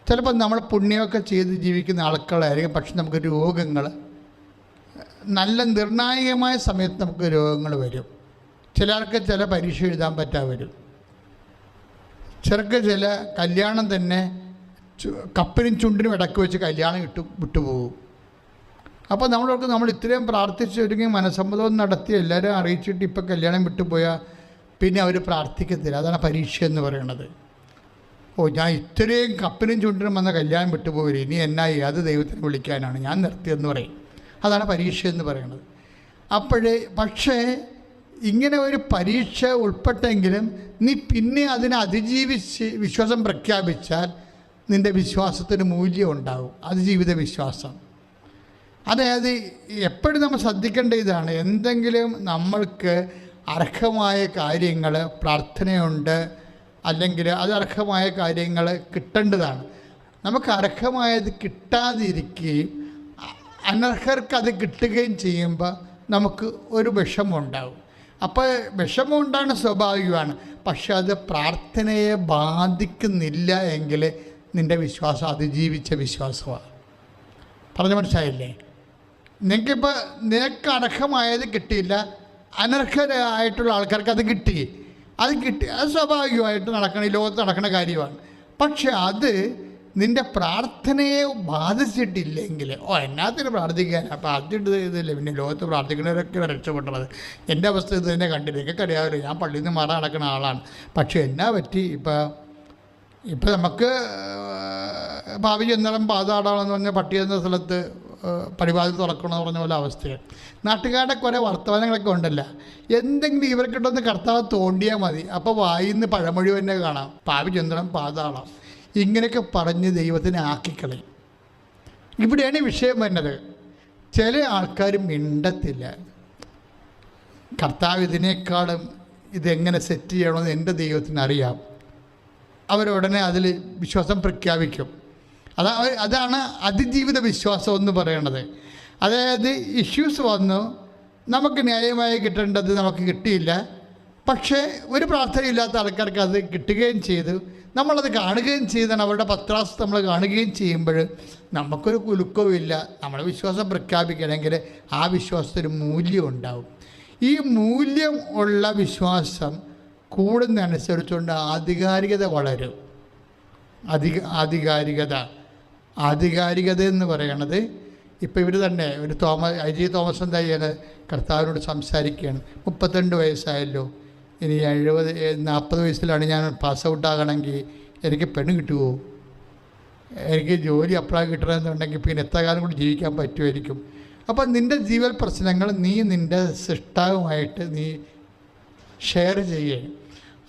ചിലപ്പോൾ നമ്മൾ പുണ്യമൊക്കെ ചെയ്ത് ജീവിക്കുന്ന ആൾക്കാരായിരിക്കും, പക്ഷെ നമുക്ക് രോഗങ്ങൾ, നല്ല നിർണായകമായ സമയത്ത് നമുക്ക് രോഗങ്ങൾ വരും. ചിലർക്ക് ചില പരീക്ഷ എഴുതാൻ പറ്റാതെ വരും. ചില കല്യാണം തന്നെ കപ്പിനും ചുണ്ടിനും ഇടയ്ക്ക് വെച്ച് കല്യാണം വിട്ടുപോകും. അപ്പോൾ നമ്മൾ ഇത്രയും പ്രാർത്ഥിച്ച് ഒരുങ്ങി മനസ്സമ്മതം നടത്തി എല്ലാവരും അറിയിച്ചിട്ട് ഇപ്പോൾ കല്യാണം വിട്ടുപോയാൽ പിന്നെ അവർ പ്രാർത്ഥിക്കത്തില്ല. അതാണ് പരീക്ഷ എന്ന് പറയുന്നത്. ഞാൻ ഇത്രയും കപ്പിനും ചുണ്ടിനും വന്ന കല്യാണം വിട്ടുപോയില്ല, ഇനി എന്നായി, അത് ദൈവത്തിന് വിളിക്കാനാണ്, ഞാൻ നിർത്തിയെന്ന് പറയും. അതാണ് പരീക്ഷ എന്ന് പറയുന്നത്. പക്ഷേ ഇങ്ങനെ ഒരു പരീക്ഷ ഉൾപ്പെട്ടെങ്കിലും നീ പിന്നെ അതിനെ അതിജീവിച്ച് വിശ്വാസം പ്രഖ്യാപിച്ചാൽ നിൻ്റെ വിശ്വാസത്തിന് മൂല്യം ഉണ്ടാകും. അത് ജീവിത വിശ്വാസം. അതായത് എപ്പോഴും നമ്മൾ ശ്രദ്ധിക്കേണ്ട ഇതാണ്, എന്തെങ്കിലും നമ്മൾക്ക് അർഹമായ കാര്യങ്ങൾ പ്രാർത്ഥനയുണ്ട്, അല്ലെങ്കിൽ അത് അർഹമായ കാര്യങ്ങൾ കിട്ടേണ്ടതാണ്. നമുക്ക് അർഹമായത് കിട്ടാതിരിക്കുകയും അനർഹർക്ക് അത് കിട്ടുകയും ചെയ്യുമ്പോൾ നമുക്ക് ഒരു വിഷമമുണ്ടാകും. അപ്പോൾ വിഷമം ഉണ്ടാകുന്ന സ്വാഭാവികമാണ്. പക്ഷെ അത് പ്രാർത്ഥനയെ ബാധിക്കുന്നില്ല എങ്കിൽ നിൻ്റെ വിശ്വാസം അതിജീവിച്ച വിശ്വാസമാണ്. പറഞ്ഞു മനസ്സിലായില്ലേ? നിനക്ക് അർഹമായത് കിട്ടിയില്ല, അനർഹരായിട്ടുള്ള ആൾക്കാർക്ക് അത് കിട്ടി. അത് സ്വാഭാവികമായിട്ട് നടക്കണം, ഈ ലോകത്ത് നടക്കുന്ന കാര്യമാണ്. പക്ഷെ അത് നിൻ്റെ പ്രാർത്ഥനയെ ബാധിച്ചിട്ടില്ലെങ്കിൽ, എന്നാത്തിന് പ്രാർത്ഥിക്കാൻ, പ്രാർത്ഥിച്ചിട്ട് ഇതില്ല, പിന്നെ ലോകത്ത് പ്രാർത്ഥിക്കുന്നവരൊക്കെ രക്ഷപ്പെട്ടത്. എൻ്റെ അവസ്ഥ ഇത് തന്നെ കണ്ടില്ല. നിങ്ങൾക്ക് അറിയാമല്ലോ, ഞാൻ പള്ളിയിൽ നിന്ന് മാറാൻ നടക്കുന്ന ആളാണ്. പക്ഷേ എന്നാ പറ്റി, ഇപ്പം നമുക്ക് ഭാവി ചെന്നാലും പാതാടാണെന്ന് പറഞ്ഞാൽ പട്ടി എന്ന സ്ഥലത്ത് പരിപാടി തുറക്കണമെന്ന് പറഞ്ഞ പോലെ അവസ്ഥയാണ്. നാട്ടുകാരുടെ കുറേ വർത്തമാനങ്ങളൊക്കെ ഉണ്ടല്ലോ. എന്തെങ്കിലും ഇവർക്കിട്ടൊന്ന് കർത്താവ് തോണ്ടിയാൽ മതി, അപ്പോൾ വായിന്ന് പഴമൊഴി തന്നെ കാണാം, പാവി ചെന്നണം പാതാളം, ഇങ്ങനെയൊക്കെ പറഞ്ഞ് ദൈവത്തിനെ ആക്കിക്കളയും. ഇവിടെയാണ് വിഷയം വരുന്നത്. ചില ആൾക്കാർ മിണ്ടത്തില്ല. കർത്താവ് ഇതിനേക്കാളും ഇതെങ്ങനെ സെറ്റ് ചെയ്യണമെന്ന് എൻ്റെ ദൈവത്തിന് അറിയാം. അവരുടനെ അതിൽ വിശ്വാസം പ്രഖ്യാപിക്കും. അതാണ് അതിജീവിത വിശ്വാസം എന്ന് പറയണത്. അതായത് ഇഷ്യൂസ് വന്നു, നമുക്ക് ന്യായമായി കിട്ടേണ്ടത് നമുക്ക് കിട്ടിയില്ല, പക്ഷേ ഒരു പ്രാർത്ഥനയില്ലാത്ത ആൾക്കാർക്ക് അത് കിട്ടുകയും ചെയ്തു, നമ്മളത് കാണുകയും ചെയ്താണ്. അവരുടെ പത്രാസ് നമ്മൾ കാണുകയും ചെയ്യുമ്പോൾ നമുക്കൊരു കുലുക്കവും ഇല്ല. നമ്മുടെ വിശ്വാസം പ്രഖ്യാപിക്കണമെങ്കിൽ ആ വിശ്വാസത്തിന് മൂല്യം ഉണ്ടാവും. ഈ മൂല്യം ഉള്ള വിശ്വാസം കൂടുന്നതനുസരിച്ചുകൊണ്ട് ആധികാരികത വളരും. ആധികാരികത എന്ന് പറയണത്, ഇപ്പോൾ ഇവർ തന്നെ ഒരു ഐ.ജി. തോമസ് എന്താ ചെയ്യുന്നത്, കർത്താവിനോട് സംസാരിക്കുകയാണ്. 32 വയസ്സായല്ലോ, ഇനി 40 വയസ്സിലാണ് ഞാൻ പാസ് ഔട്ടാകണമെങ്കിൽ എനിക്ക് പെണ്ണ് കിട്ടുമോ, എനിക്ക് ജോലി അപ്ലൈ കിട്ടണമെന്നുണ്ടെങ്കിൽ പിന്നെ എത്ര കാലം കൂടി ജീവിക്കാൻ പറ്റുമായിരിക്കും. അപ്പം നിൻ്റെ ജീവൽ പ്രശ്നങ്ങൾ നീ നിൻ്റെ സൃഷ്ടാവുമായിട്ട് നീ ഷെയർ ചെയ്യേ.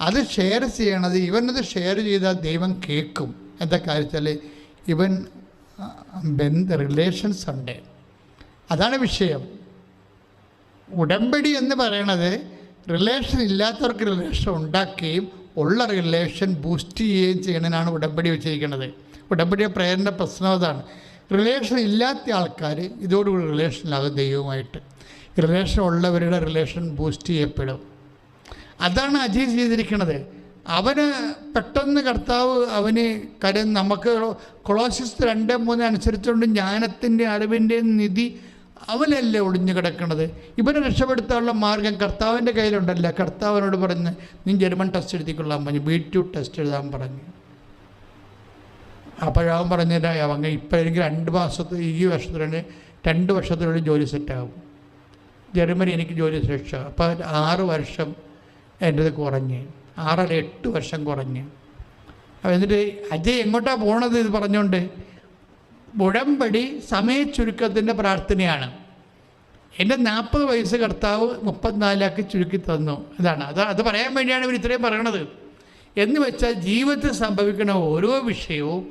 അത് ഷെയർ ചെയ്യണത്, ഇവനത് ഷെയർ ചെയ്താൽ ദൈവം കേൾക്കും. എന്താ കാര്യത്തിൽ ഇവൻ റിലേഷൻസ് ഉണ്ട്. അതാണ് വിഷയം. ഉടമ്പടി എന്ന് പറയണത് റിലേഷൻ ഇല്ലാത്തവർക്ക് റിലേഷൻ ഉണ്ടാക്കുകയും ഉള്ള റിലേഷൻ ബൂസ്റ്റ് ചെയ്യുകയും ചെയ്യണതിനാണ് ഉടമ്പടി വെച്ചിരിക്കുന്നത്. ഉടമ്പടിയുടെ പ്രേരണ പ്രശ്നം അതാണ്. റിലേഷൻ ഇല്ലാത്ത ആൾക്കാർ ഇതോടുകൂടി റിലേഷനിലാകും ദൈവവുമായിട്ട്. റിലേഷൻ ഉള്ളവരുടെ റിലേഷൻ ബൂസ്റ്റ് ചെയ്യപ്പെടും. അതാണ് അജയ് ചെയ്തിരിക്കുന്നത്. അവന് പെട്ടെന്ന് കർത്താവ് നമുക്ക് കൊളോസ്യസ് 2:3 അനുസരിച്ചുകൊണ്ട് ജ്ഞാനത്തിൻ്റെ അറിവിൻ്റെ നിധി അവനല്ലേ ഒളിഞ്ഞു കിടക്കുന്നത്. ഇവനെ രക്ഷപ്പെടുത്താനുള്ള മാർഗം കർത്താവിൻ്റെ കയ്യിലുണ്ടല്ല. കർത്താവിനോട് പറഞ്ഞ് നീ ജർമ്മൻ ടെസ്റ്റ് എഴുതിക്കൊള്ളാൻ പറഞ്ഞു, B2 ടെസ്റ്റ് എഴുതാൻ പറഞ്ഞു. അപ്പോഴവൻ പറഞ്ഞില്ല, അവങ്ങ ഇപ്പം എനിക്ക് 2 മാസത്തിൽ ഈ വർഷത്തിലാണ് 2 വർഷത്തിനുള്ളിൽ ജോലി സെറ്റാകും. ജർമ്മനി എനിക്ക് ജോലി ശിക്ഷ. അപ്പോൾ 6 വർഷം എൻ്റെത് കുറഞ്ഞ്, 6-8 വർഷം കുറഞ്ഞ്. അപ്പോൾ എന്നിട്ട് അജയ് എങ്ങോട്ടാണ് പോണത് ഇത് പറഞ്ഞുകൊണ്ട്? ഉടമ്പടി സമയച്ചുരുക്കത്തിൻ്റെ പ്രാർത്ഥനയാണ്. എൻ്റെ 40 വയസ്സ് കർത്താവ് 34 ചുരുക്കി തന്നു. അത് പറയാൻ വേണ്ടിയാണ് ഇവർ ഇത്രയും പറയണത്. എന്ന് വെച്ചാൽ ജീവിതത്തിൽ സംഭവിക്കുന്ന ഓരോ വിഷയവും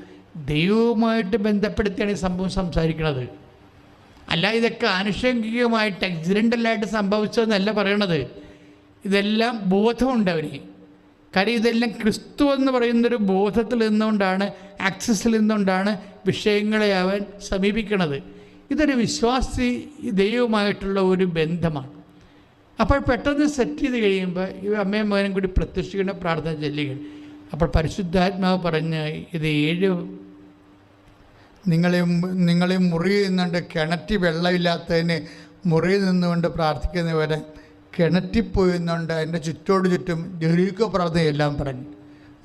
ദൈവവുമായിട്ട് ബന്ധപ്പെടുത്തിയാണ് ഈ സംഭവം സംസാരിക്കുന്നത്. അല്ല ഇതൊക്കെ ആനുഷംഗികമായിട്ട് ആക്സിഡൻ്റലായിട്ട് സംഭവിച്ചതെന്നല്ല പറയണത്. ഇതെല്ലാം ബോധമുണ്ട് അവന്. കാര്യം ഇതെല്ലാം ക്രിസ്തു എന്ന് പറയുന്നൊരു ബോധത്തിൽ നിന്നുകൊണ്ടാണ്, ആക്സസിൽ നിന്നുകൊണ്ടാണ് വിഷയങ്ങളെ അവൻ സമീപിക്കുന്നത്. ഇതൊരു വിശ്വാസി ദൈവവുമായിട്ടുള്ള ഒരു ബന്ധമാണ്. അപ്പോൾ പെട്ടെന്ന് സെറ്റ് ചെയ്ത് കഴിയുമ്പോൾ ഈ അമ്മയും മകനും കൂടി പ്രത്യക്ഷിക്കുന്ന പ്രാർത്ഥന ചെല്ലുകയാണ്. അപ്പോൾ പരിശുദ്ധാത്മാവ് പറഞ്ഞ് ഇത് 7 നിങ്ങളെ മുറിയിൽ നിന്നുകൊണ്ട് കിണറ്റി വെള്ളമില്ലാത്തതിന് മുറിയിൽ നിന്നുകൊണ്ട് പ്രാർത്ഥിക്കുന്നവരെ കിണറ്റിപ്പോയിന്നുണ്ട് അതിൻ്റെ ചുറ്റും ജെറീക്കോ പ്രാർത്ഥനയെല്ലാം പറഞ്ഞു.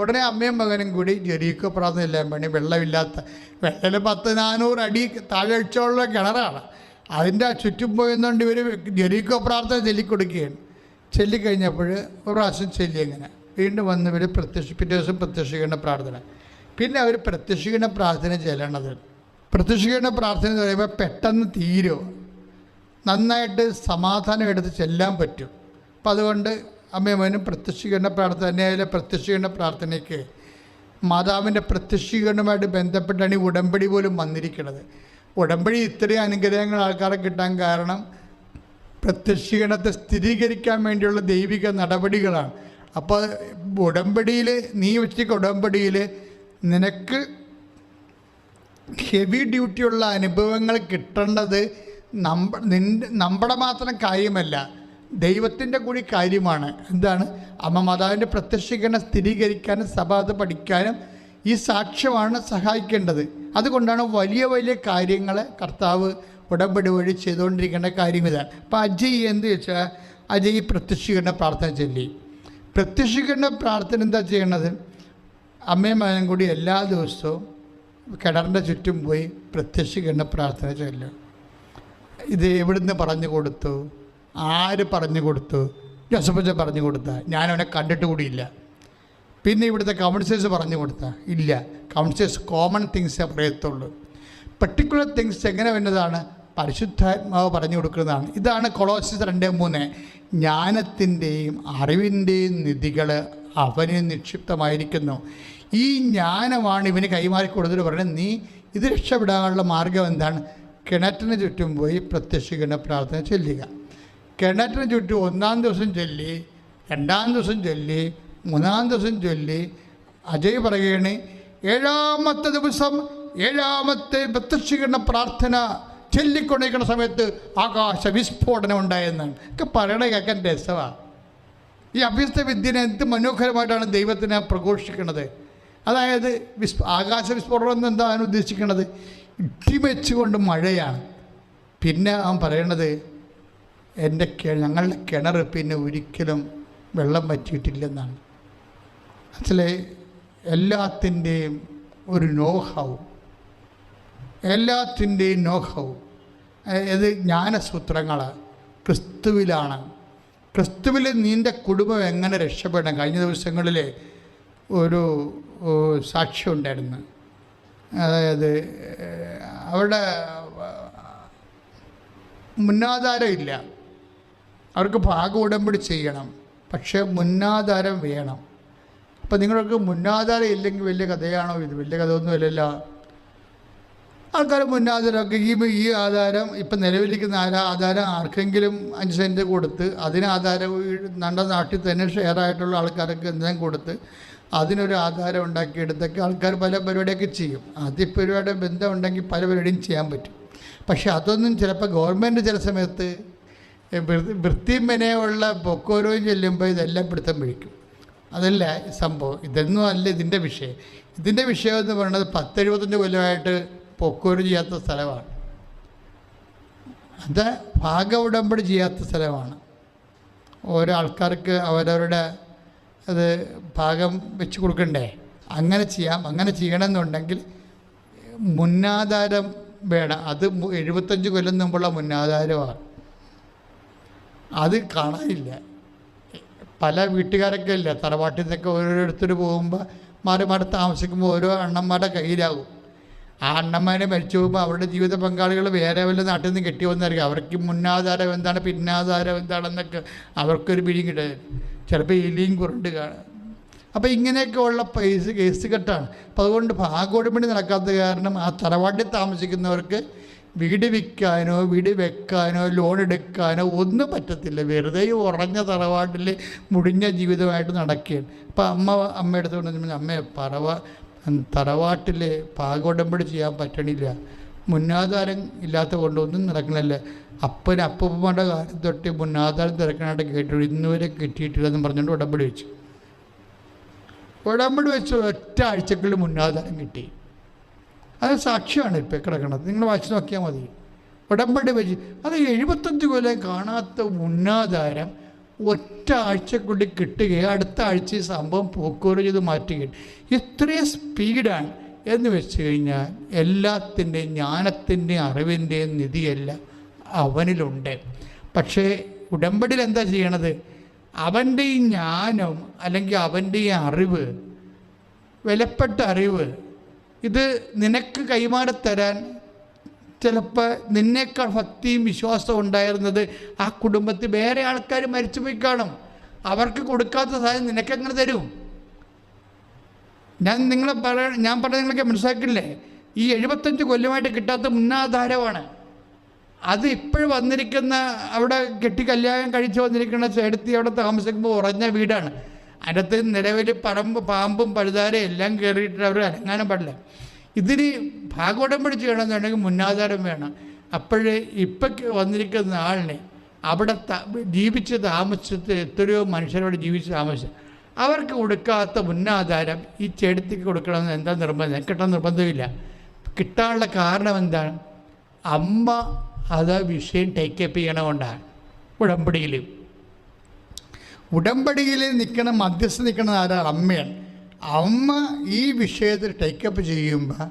ഉടനെ അമ്മയും മകനും കൂടി ജെറീക്കോ പ്രാർത്ഥനയെല്ലാം പറഞ്ഞു. വെള്ളമില്ലാത്ത 400 അടി താഴെയുള്ള കിണറാണ്. അതിൻ്റെ ചുറ്റും പോയെന്നുകൊണ്ട് ഇവർ ജെറിക്കോ പ്രാർത്ഥന ചൊല്ലിക്കൊടുക്കുകയാണ്. ചൊല്ലിക്കഴിഞ്ഞപ്പോൾ ഒരു പ്രാവശ്യം ചൊല്ലി അങ്ങനെ വീണ്ടും വന്ന് ഇവർ പിറ്റേ ദിവസം പ്രത്യക്ഷീകരണ പ്രാർത്ഥന. പിന്നെ അവർ പ്രത്യക്ഷീകരണ പ്രാർത്ഥന ചെല്ലണത്. പ്രത്യക്ഷീകരണ പ്രാർത്ഥന എന്ന് പറയുമ്പോൾ പെട്ടെന്ന് തീരും, നന്നായിട്ട് സമാധാനം എടുത്ത് ചെല്ലാൻ പറ്റും. അപ്പം അതുകൊണ്ട് അമ്മയും പ്രത്യക്ഷീകരണ പ്രാർത്ഥന തന്നെയായാലും പ്രത്യക്ഷീകരണ പ്രാർത്ഥനയ്ക്ക് മാതാവിൻ്റെ പ്രത്യക്ഷീകരണവുമായിട്ട് ബന്ധപ്പെട്ടാണ് ഈ ഉടമ്പടി പോലും വന്നിരിക്കുന്നത്. ഉടമ്പടി ഇത്രയും അനുഗ്രഹങ്ങൾ ആൾക്കാരെ കിട്ടാൻ കാരണം പ്രത്യക്ഷീകരണത്തെ സ്ഥിരീകരിക്കാൻ വേണ്ടിയുള്ള ദൈവിക നടപടികളാണ്. അപ്പോൾ ഉടമ്പടിയിൽ നീ വെച്ചിരിക്ക ഉടമ്പടിയിൽ നിനക്ക് ഹെവി ഡ്യൂട്ടിയുള്ള അനുഭവങ്ങൾ കിട്ടേണ്ടത് നമ്മുടെ മാത്രം കാര്യമല്ല, ദൈവത്തിൻ്റെ കൂടി കാര്യമാണ്. എന്താണ്? അമ്മ മാതാവിൻ്റെ പ്രത്യക്ഷീകരണം സ്ഥിരീകരിക്കാനും സഭ അത് പഠിക്കാനും ഈ സാക്ഷ്യമാണ് സഹായിക്കേണ്ടത്. അതുകൊണ്ടാണ് വലിയ വലിയ കാര്യങ്ങൾ കർത്താവ് ഉടമ്പടി വഴി ചെയ്തുകൊണ്ടിരിക്കേണ്ട കാര്യം ഇതാണ്. അപ്പോൾ അജയ് എന്ത് വെച്ചാൽ അജയ് പ്രത്യക്ഷീകരണ പ്രാർത്ഥന ചൊല്ലി. പ്രത്യക്ഷീകരണ പ്രാർത്ഥന എന്താ ചെയ്യണത്? അമ്മയും മകനും കൂടി എല്ലാ ദിവസവും കിണറിൻ്റെ ചുറ്റും പോയി പ്രത്യക്ഷീകരണ പ്രാർത്ഥന ചൊല്ലും. ഇത് എവിടുന്ന് പറഞ്ഞു കൊടുത്തു? ആര് പറഞ്ഞു കൊടുത്തു? ജോസഫച്ച പറഞ്ഞു കൊടുത്താൽ ഞാനവനെ കണ്ടിട്ട് കൂടിയില്ല. പിന്നെ ഇവിടുത്തെ കൗൺസിലേഴ്സ് പറഞ്ഞു കൊടുത്താൽ ഇല്ല. കൗൺസിലേഴ്സ് കോമൺ തിങ്സേ പറയത്തുള്ളൂ. പർട്ടിക്കുലർ തിങ്സ് എങ്ങനെ വരുന്നതാണ്? പരിശുദ്ധാത്മാവ് പറഞ്ഞു കൊടുക്കുന്നതാണ്. ഇതാണ് കൊളോസ്യസ് 2:3. ജ്ഞാനത്തിൻ്റെയും അറിവിൻ്റെയും നിധികൾ അവന് നിക്ഷിപ്തമായിരിക്കുന്നു. ഈ ജ്ഞാനമാണ് ഇവന് കൈമാറി കൊടുത്തിട്ട് പറയുന്നത്. നീ ഇത് രക്ഷപ്പെടാനുള്ള മാർഗം എന്താണ്? കിണറ്റിന് ചുറ്റും പോയി പ്രത്യക്ഷീകരണ പ്രാർത്ഥന ചൊല്ലുക. കിണറ്റിന് ചുറ്റും 1-ാം ദിവസം ചൊല്ലി, 2-ാം ദിവസം ചൊല്ലി, 3-ാം ദിവസം ചൊല്ലി. അജയ് പറയുകയാണ് 7-ാമത്തെ ദിവസം 7-ാമത്തെ പ്രത്യക്ഷീകരണ പ്രാർത്ഥന ചൊല്ലിക്കൊണ്ടിരിക്കുന്ന സമയത്ത് ആകാശ വിസ്ഫോടനം ഉണ്ടായെന്നാണ് ഒക്കെ പറയണേ. കേൾക്കാൻ രസമാണ്. ഈ അഭ്യസ്ത വിദ്യനെ എന്ത് മനോഹരമായിട്ടാണ് ദൈവത്തിനെ പ്രഘോഷിക്കുന്നത്. അതായത് ആകാശ വിസ്ഫോടനം എന്താണ് ഉദ്ദേശിക്കുന്നത്? ഇടിവെച്ചുകൊണ്ട് മഴയാണ്. പിന്നെ അവൻ പറയണത് ഞങ്ങളുടെ കിണർ പിന്നെ ഒരിക്കലും വെള്ളം വറ്റിയിട്ടില്ലെന്നാണ്. അതിലെ എല്ലാത്തിൻ്റെയും ഒരു നോഹവും ഇത് ജ്ഞാനസൂത്രങ്ങളാണ്. ക്രിസ്തുവിലാണ്. ക്രിസ്തുവിൽ നിൻ്റെ കുടുംബം എങ്ങനെ രക്ഷപ്പെടണം? കഴിഞ്ഞ ദിവസങ്ങളിൽ ഒരു സാക്ഷ്യം ഉണ്ടായിരുന്നു. അതായത് അവിടെ മുന്നാധാരം ഇല്ല, അവർക്ക് ഭാഗ ഉടമ്പടി ചെയ്യണം, പക്ഷേ മുന്നാധാരം വേണം. അപ്പം നിങ്ങൾക്ക് മുന്നാധാരം ഇല്ലെങ്കിൽ വലിയ കഥയാണോ ഇത്? വലിയ കഥയൊന്നുമില്ലല്ലോ. ആൾക്കാർ മുന്നാധാരമൊക്കെ ഈ ആധാരം ഇപ്പം നിലവിലിരിക്കുന്ന ആധാരം ആർക്കെങ്കിലും 5 സെൻറ്റ് കൊടുത്ത് അതിന് ആധാരം നമ്മുടെ നാട്ടിൽ തന്നെ ഷെയറായിട്ടുള്ള ആൾക്കാർക്ക് എന്തെങ്കിലും കൊടുത്ത് അതിനൊരു ആധാരം ഉണ്ടാക്കിയെടുത്തൊക്കെ ആൾക്കാർ പല പരിപാടിയൊക്കെ ചെയ്യും. അതിപ്പരിപാടി ബന്ധം ഉണ്ടെങ്കിൽ പല പരിപാടിയും ചെയ്യാൻ പറ്റും. പക്ഷെ അതൊന്നും ചിലപ്പോൾ ഗവൺമെൻറ് ചില സമയത്ത് വൃത്തിമെനയുള്ള പൊക്കോരോയും ചെല്ലുമ്പോൾ ഇതെല്ലാം പിടുത്തം പിടിക്കും. അതല്ല സംഭവം. ഇതൊന്നും അല്ല ഇതിൻ്റെ വിഷയം. ഇതിൻ്റെ വിഷയം എന്ന് പറയുന്നത് 10-75 കൊല്ലമായിട്ട് പൊക്കോര് ചെയ്യാത്ത സ്ഥലമാണ്. അത് ഭാഗ ഉടമ്പടി ചെയ്യാത്ത സ്ഥലമാണ്. ഓരോ ആൾക്കാർക്ക് അവരവരുടെ അത് ഭാഗം വെച്ച് കൊടുക്കണ്ടേ? അങ്ങനെ ചെയ്യാം. അങ്ങനെ ചെയ്യണമെന്നുണ്ടെങ്കിൽ മുന്നാധാരം വേണം. അത് 75 കൊല്ലം മുമ്പുള്ള മുന്നാധാരമാണ്. അത് കാണാനില്ല. പല വീട്ടുകാരൊക്കെ ഇല്ല, തറവാട്ടിൽ നിന്നൊക്കെ ഓരോരുത്തർ പോകുമ്പോൾ മാറി മാറി താമസിക്കുമ്പോൾ ഓരോ അണ്ണന്മാരുടെ കയ്യിലാകും. ആ അണ്ണന്മാരെ മരിച്ചു പോകുമ്പോൾ അവരുടെ ജീവിത പങ്കാളികൾ വേറെ വല്ല നാട്ടിൽ നിന്ന് കെട്ടി വന്നായിരിക്കും. അവർക്ക് മുന്നാധാരം എന്താണ് പിന്നാധാരം എന്താണെന്നൊക്കെ അവർക്കൊരു പിടിയും കിട്ടുക. ചിലപ്പോൾ ഇലിയും കുറണ്ട് കാണാം. അപ്പോൾ ഇങ്ങനെയൊക്കെ ഉള്ള കേസ് കെട്ടാണ്. അപ്പോൾ അതുകൊണ്ട് ഭാഗോടമ്പടി നടക്കാത്ത കാരണം ആ തറവാട്ടിൽ താമസിക്കുന്നവർക്ക് വീട് വിൽക്കാനോ വീട് വെക്കാനോ ലോൺ എടുക്കാനോ ഒന്നും പറ്റത്തില്ല. വെറുതെ ഉറഞ്ഞ തറവാട്ടിൽ മുടിഞ്ഞ ജീവിതമായിട്ട് നടക്കുകയാണ്. അപ്പോൾ അമ്മ എടുത്തുകൊണ്ട് അമ്മ തറവാട്ടിൽ ഭാഗോടമ്പടി ചെയ്യാൻ പറ്റണില്ല, മുന്നാധാരം ഇല്ലാത്ത കൊണ്ടൊന്നും നടക്കണില്ല. അപ്പൂപ്പന്മാരുടെ കാലം തൊട്ട് മുന്നാധാരം തിരക്കനായിട്ട് കേട്ടു, ഇന്നുവരെ കിട്ടിയിട്ടില്ലെന്ന് പറഞ്ഞുകൊണ്ട് ഉടമ്പടി വെച്ചു. ഒറ്റ ആഴ്ചക്കുള്ളിൽ മുന്നാധാരം കിട്ടി. അത് സാക്ഷ്യമാണ് ഇപ്പോൾ കിടക്കുന്നത്. നിങ്ങൾ വായിച്ച് നോക്കിയാൽ മതി. ഉടമ്പടി വെച്ച് അത് 75 കൊല്ലം കാണാത്ത മുന്നാധാരം ഒറ്റ ആഴ്ചക്കുള്ളിൽ കിട്ടുകയും അടുത്ത ആഴ്ച ഈ സംഭവം പോക്കുവരവ് ചെയ്ത് മാറ്റുകയും ഇത്രയും സ്പീഡാണ് എന്ന് വെച്ച് കഴിഞ്ഞാൽ എല്ലാത്തിൻ്റെയും ജ്ഞാനത്തിൻ്റെയും അറിവിൻ്റെയും നിധിയെല്ലാം അവനിലുണ്ട്. പക്ഷേ ഉടമ്പടിയിൽ എന്താ ചെയ്യണത്? അവൻ്റെ ഈ ജ്ഞാനം അല്ലെങ്കിൽ അവൻ്റെ ഈ അറിവ്, വിലപ്പെട്ട അറിവ്, ഇത് നിനക്ക് കൈമാറിത്തരാൻ ചിലപ്പോൾ നിന്നേക്കാൾ ഭക്തിയും വിശ്വാസവും ഉണ്ടായിരുന്നത് ആ കുടുംബത്തിൽ വേറെ ആൾക്കാർ മരിച്ചുപോയി കാണും. അവർക്ക് കൊടുക്കാത്ത സാധനം നിനക്കെങ്ങനെ തരും? ഞാൻ പറഞ്ഞ നിങ്ങളൊക്കെ മനസ്സിലാക്കില്ലേ? ഈ 75 കൊല്ലമായിട്ട് കിട്ടാത്ത മുന്നാധാരമാണ് അത്. ഇപ്പോഴും വന്നിരിക്കുന്ന അവിടെ കെട്ടി കല്യാണം കഴിച്ച് വന്നിരിക്കുന്ന ചേട്ടത്തി അവിടെ താമസിക്കുമ്പോൾ ഉറഞ്ഞ വീടാണ്. അതിനകത്ത് നിലവിൽ പാമ്പും പഴുതാരയും എല്ലാം കയറിയിട്ട് അവർ അനങ്ങാനും പാടില്ല. ഇതിന് ഭാഗോടമ്പടി ചെയ്യണമെന്നുണ്ടെങ്കിൽ മുന്നാധാരം വേണം. അപ്പോഴേ ഇപ്പം വന്നിരിക്കുന്ന ആളിനെ അവിടെ ജീവിച്ച് താമസിച്ച് എത്രയോ മനുഷ്യരോട് ജീവിച്ച് താമസിച്ച് അവർക്ക് കൊടുക്കാത്ത മുന്നാധാരം ഈ ചെടുത്തിക്ക് കൊടുക്കണമെന്ന് എന്താ നിർബന്ധം? കിട്ടാൻ നിർബന്ധമില്ല. കിട്ടാനുള്ള കാരണം എന്താണ്? അമ്മ അത് വിഷയം ടേക്കപ്പ് ചെയ്യണതുകൊണ്ടാണ്. ഉടമ്പടിയിൽ നിൽക്കണം, മധ്യസ്ഥ നിൽക്കുന്നത് ആരാ? അമ്മയാണ്. അമ്മ ഈ വിഷയത്തിൽ ടേക്കപ്പ് ചെയ്യുമ്പോൾ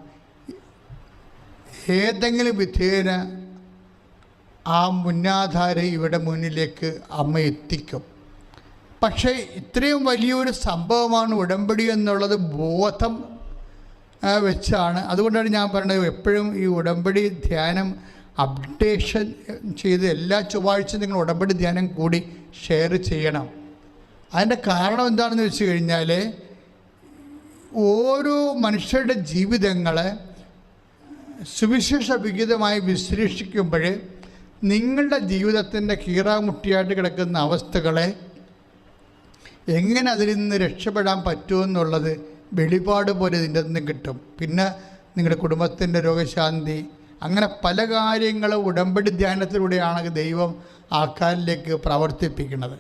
ഏതെങ്കിലും വിധേന ആ മുന്നാധാരം ഇവിടെ മുന്നിലേക്ക് അമ്മ എത്തിക്കും. പക്ഷേ ഇത്രയും വലിയൊരു സംഭവമാണ് ഉടമ്പടി എന്നുള്ളത് ബോധം വെച്ചാണ്. അതുകൊണ്ടാണ് ഞാൻ പറഞ്ഞത് എപ്പോഴും ഈ ഉടമ്പടി ധ്യാനം അപ്ഡേഷൻ ചെയ്ത് എല്ലാ ചൊവ്വാഴ്ചയും നിങ്ങൾ ഉടമ്പടി ധ്യാനം കൂടി ഷെയർ ചെയ്യണം. അതിൻ്റെ കാരണം എന്താണെന്ന് വെച്ച് കഴിഞ്ഞാൽ ഓരോ മനുഷ്യരുടെ ജീവിതങ്ങളെ സുവിശേഷ വിഹിതമായി വിശ്ലേഷിക്കുമ്പോൾ നിങ്ങളുടെ ജീവിതത്തിൻ്റെ കീറാമുട്ടിയായിട്ട് കിടക്കുന്ന അവസ്ഥകളെ എങ്ങനെ അതിൽ നിന്ന് രക്ഷപ്പെടാൻ പറ്റുമെന്നുള്ളത് വെളിപാട് പോലെ ഇതിൻ്റെ നിന്ന് കിട്ടും. പിന്നെ നിങ്ങളുടെ കുടുംബത്തിൻ്റെ രോഗശാന്തി, അങ്ങനെ പല കാര്യങ്ങളും ഉടമ്പടി ധ്യാനത്തിലൂടെയാണ് ദൈവം ആൾക്കാരിലേക്ക് പ്രവർത്തിപ്പിക്കുന്നത്.